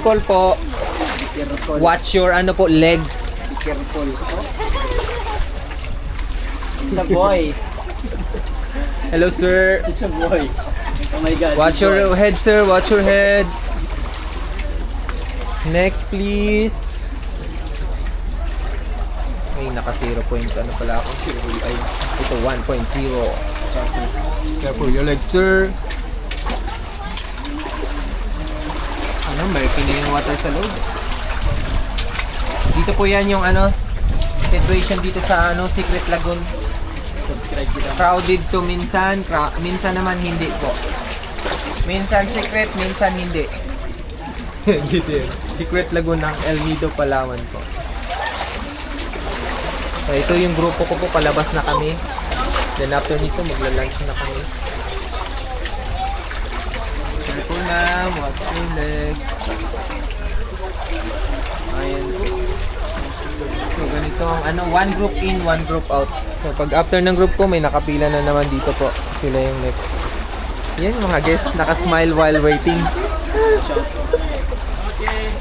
careful po. Careful. Watch your ano po, legs. Be careful. It's a boy. Hello, sir. It's a boy. Oh my God. Watch boy. your head, sir. Watch your head. Next, please. Ay, naka 0 point. Ano pala ako? 0. Ay, ito 1.0. Careful your legs, sir. Ano, American na yung water sa loob. Dito po yan yung ano, situation dito sa ano, Secret Lagoon. Subscribe kita. Crowded to minsan, minsan naman hindi po. Minsan secret, minsan hindi. Gitu yun. Secret Lagoon ng El Nido, Palawan po. So ito yung grupo ko po, palabas na kami. Then after nito, magla-lunch na kami. Careful na, watch your legs. Ayan po. So ganito ang ano, one group in, one group out. So pag after ng group ko, may nakapila na naman dito po. Sila yung next. Yan mga guests, naka-smile while waiting. Shout. Okay.